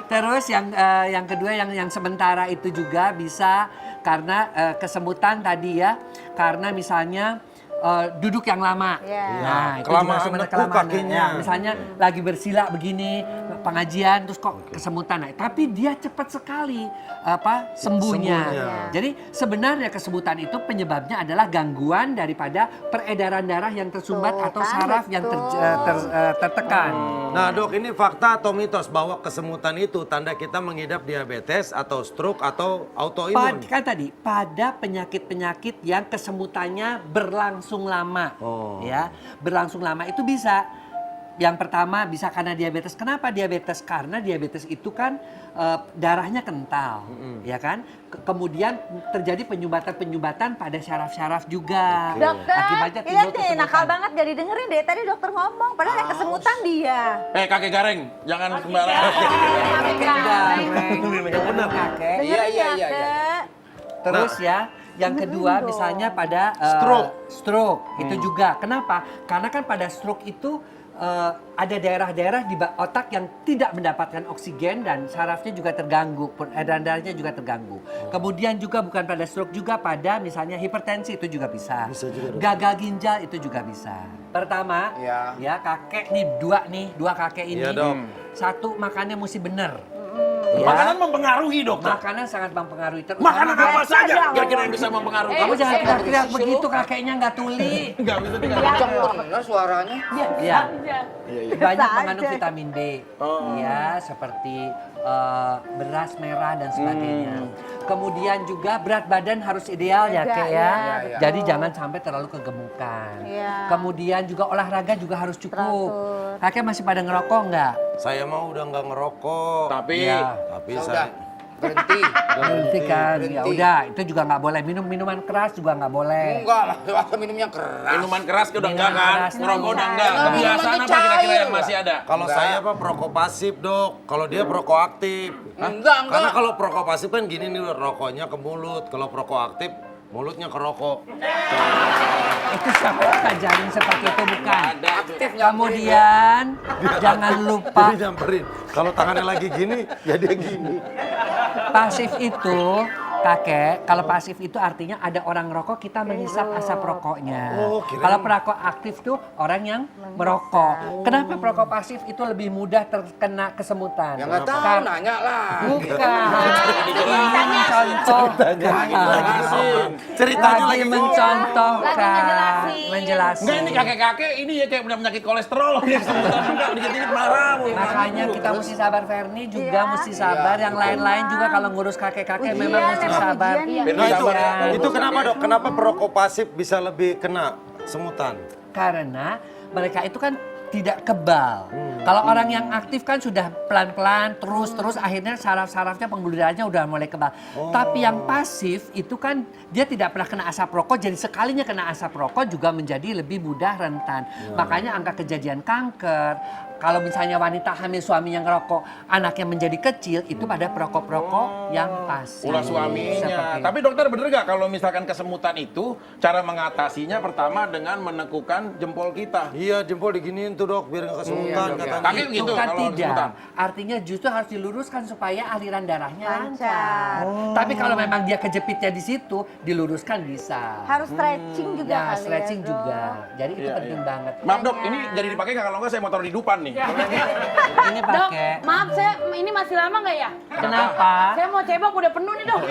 Terus yang kedua yang sementara itu juga bisa karena kesemutan tadi ya. Karena misalnya duduk yang lama. Nah, itu kelamaan juga sebenarnya nekuk kakinya. Ya, misalnya lagi bersila begini, pengajian terus kok kesemutan. Nah, tapi dia cepat sekali sembuhnya. Jadi sebenarnya kesemutan itu penyebabnya adalah gangguan daripada peredaran darah yang tersumbat atau saraf yang tertekan. Nah, Dok, ini fakta atau mitos bahwa kesemutan itu tanda kita mengidap diabetes atau stroke atau autoimun? Kan tadi pada penyakit-penyakit yang kesemutannya berlangsung lama, ya berlangsung lama itu bisa. Yang pertama bisa karena diabetes. Kenapa diabetes? Karena diabetes itu kan darahnya kental, ya kan. Kemudian terjadi penyumbatan pada syaraf-syaraf juga. Dokter, Akibatnya lihat timbul nih, nakal kesemutan. banget gak didengerin deh. Tadi dokter ngomong, padahal yang kesemutan dia. Kakek Gareng, jangan sembarangan. Benar kakek. Dengerin ya, Kak. Terus ya, yang kedua misalnya pada stroke itu juga. Kenapa? Karena kan pada stroke itu ada daerah-daerah di otak yang tidak mendapatkan oksigen dan sarafnya juga terganggu, peredaran darahnya juga terganggu. Kemudian juga bukan pada stroke juga pada misalnya hipertensi itu juga bisa. Gagal ginjal itu juga bisa. Pertama, ya kakek dua kakek ini. Iya, Dok. Satu makannya mesti benar. Makanan mempengaruhi, dokter. Makanan sangat mempengaruhi. Makanan apa saja kira-kira yang bisa mempengaruhi? Kamu jangan teriak-teriak begitu, kakeknya nggak tuli. Nggak bisa dikatakan. Suaranya. Iya. Banyak mengandung vitamin B. Ya, seperti beras merah dan sebagainya. Kemudian juga berat badan harus ideal ya, Kek ya. Jadi jangan sampai terlalu kegemukan. Kemudian juga olahraga juga harus cukup. Kakek masih pada ngerokok nggak? Saya mau udah nggak ngerokok. Tapi Tapi Udah, saya berhenti. Berhenti kan? Ya udah, itu juga nggak boleh. Minuman keras juga nggak boleh. Enggak lah, masa minumnya keras. minuman keras udah enggak Minuman kan? keras. Ngerokok udah enggak. Minuman Kebiasaan apa cair kira-kira yang lah. masih ada? kalau saya perokok pasif, Dok. Kalau dia perokok aktif. Enggak. Karena kalau perokok pasif kan gini nih, rokoknya ke mulut. Kalau perokok aktif, mulutnya ke rokok. Itu siapa yang ngajarin seperti itu bukan? Ada. Aktif Kemudian jangan lupa Jadi nyamperin. Kalau tangannya lagi gini, ya dia gini. pasif itu kakek. Kalau pasif itu artinya ada orang rokok kita menghisap asap rokoknya. Kalau perokok aktif tuh orang yang merokok. Kenapa perokok pasif itu lebih mudah terkena kesemutan? Ya nggak tahu, Kar- nanya lah. Bukan. Ini mencontohkan. Ceritanya Lagi lagi mencontohkan. ngejelasin. Menjelaskan. Enggak, ini kakek-kakek ini ya kayak punya penyakit kolesterol. Kesemutan enggak, dikit-dikit marah. Makanya kita mesti sabar, Ferni juga mesti sabar. Yang lain-lain juga kalau ngurus kakek-kakek memang mesti sabar. Nah, itu kenapa, Dok? Kenapa perokok pasif bisa lebih kena semutan? Karena mereka itu kan tidak kebal. Kalau orang yang aktif kan sudah pelan-pelan terus akhirnya saraf-sarafnya pembuluh darahnya udah mulai kebal. Tapi yang pasif itu kan dia tidak pernah kena asap rokok, jadi sekalinya kena asap rokok juga menjadi lebih mudah rentan. Makanya angka kejadian kanker, kalau misalnya wanita hamil suaminya ngerokok, anaknya menjadi kecil, itu pada perokok-perokok yang pasif. Ulah suaminya. Seperti Tapi dokter bener gak kalau misalkan kesemutan itu cara mengatasinya pertama dengan menekukan jempol kita? Iya, jempol diginiin tuh, Dok, biar nggak kesemutan katanya. Kaki itu begitu kan kalau tidak. kesemutan. Artinya justru harus diluruskan supaya aliran darahnya Lancar. lancar. Tapi kalau memang dia kejepitnya di situ, diluruskan bisa. Harus stretching juga Ya, kali stretching ya, juga. Jadi itu penting banget. Maaf dok, ini jadi dipakai nggak? Kalau nggak saya mau taruh di depan nih. Ini Dok, pakai. maaf saya ini masih lama nggak ya? Kenapa? Saya mau cebok udah penuh nih dok.